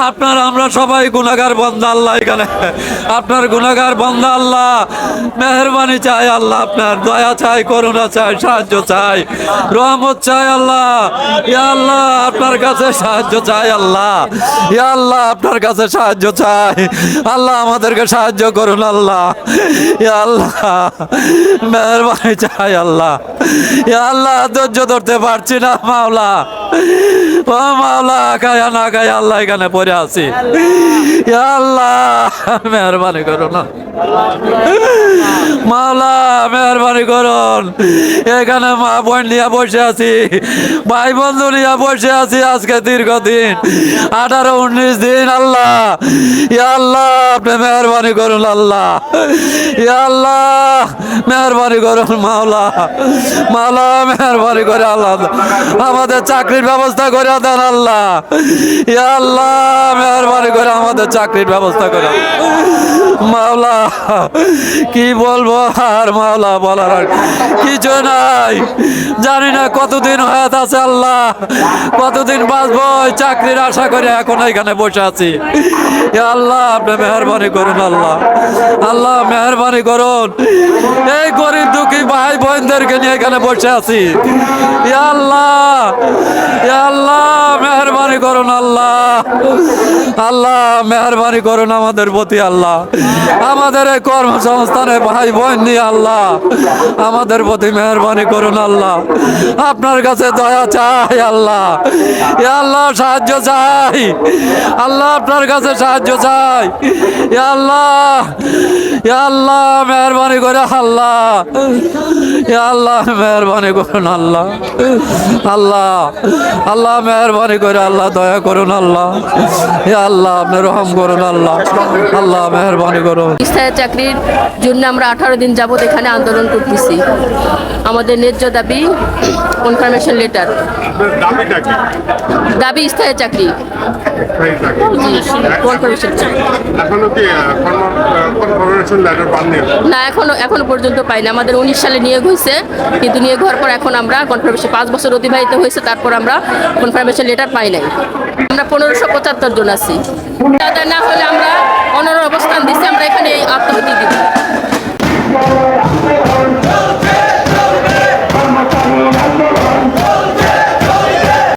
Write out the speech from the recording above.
আপনার আমরা সবাই গুনাহগার বান্দা আল্লাহ, এখানে আপনার গুনাহগার বান্দা আল্লাহ, মেহেরবানি চাই আল্লাহ, আপনার দয়া চাই, করুণা চাই, সাহায্য চাই, রহমত চাই আল্লাহ। ইয়া আল্লাহ আপনার কাছে সাহায্য চাই আল্লাহ, ইয়া আল্লাহ আপনার কাছে সাহায্য চাই আল্লাহ, আমাদেরকে সাহায্য করুন আল্লাহ। ইয়া আল্লাহ মেহেরবানি চাই আল্লাহ, ইয়া আল্লাহ ধৈর্য ধরতে পারছি না মাওলা, ও মাওলা খায়া না খায়া আল্লাহ এখানে পড়ে আছি। ইয়া আল্লাহ মেহেরবানি করুন মাওলা, মেহেরবানি করুন। এখানে মা বোন নিয়ে বসে আছি, ভাই বন্ধু নিয়ে বসে আছি আজকে দীর্ঘদিন 18-19 দিন আল্লাহ। ইয়া আল্লাহ আপনি মেহেরবানি করুন আল্লাহ, ইয়া আল্লাহ মেহেরবানি করুন মাওলা, মাওলা মেহেরবানি করে আল্লাহ আমাদের চাকরির ব্যবস্থা করে দেন আল্লাহ। ইয়া আল্লাহ মেহেরবানি করে আমাদের চাকরির ব্যবস্থা করে মাওলা। কি বলবো আর মাওলা, বলার আর কিছু নাই। জানি না কতদিন হায়াত আছে আল্লাহ, কতদিন বাঁচবো চাকরির আশা করে এখন এখানে বসে আছি। ইয়া আল্লাহ আপনি মেহেরবানি করুন আল্লাহ, আল্লাহ মেহেরবানি করুন। এই গরিব দুঃখী ভাই বোনদেরকে নিয়ে এখানে বসে আছি। ইয়া আল্লাহ, ইয়া আল্লাহ মেহেরবানি করুন আল্লাহ, আল্লাহ মেহেরবানি করুন আমাদের প্রতি আল্লাহ, আমাদের এই কর্মসংস্থানে ভাই বোন নিয়ে আল্লাহ আমাদের প্রতি মেহেরবানি করুন আল্লাহ। আপনার কাছে দয়া চাই আল্লাহ, ইয়া আল্লাহ সাহায্য চাই আল্লাহ, আপনার কাছে সাহায্য চাই। ইয়া আল্লাহ, ইয়া আল্লাহ মেহেরবানি করে আল্লাহ, ইয়া আল্লাহ মেহেরবানি করুন আল্লাহ, আল্লাহ আল্লাহ মেহেরবানি করে আল্লাহ দয়া করুন আল্লাহ। ইয়া আল্লাহ আপনি রহম করুন আল্লাহ, আল্লাহ মেহেরবানি করুন। স্থায়ী চাকরির জন্য আমরা 18 দিন যাবত এখানে আন্দোলন করতেছি। আমাদের ন্যায্য দাবি কনফার্মেশন লেটার, দাবি স্থায়ী চাকরি, কনফার্মেশন। না এখনো পর্যন্ত পাইনি। আমাদের 19 সালে নিয়োগ হয়েছে, কিন্তু নিয়োগ হওয়ার পর এখন আমরা কনফার্মেশন 5 বছর অতিবাহিত হয়েছে, তারপর আমরা কনফার্মেশন লেটার পাই নাই। আমরা 1575 জন আছি। না হলে আমরা অনর অবস্থান দিচ্ছি, আমরা এখানে আত্মহত্যা দিব।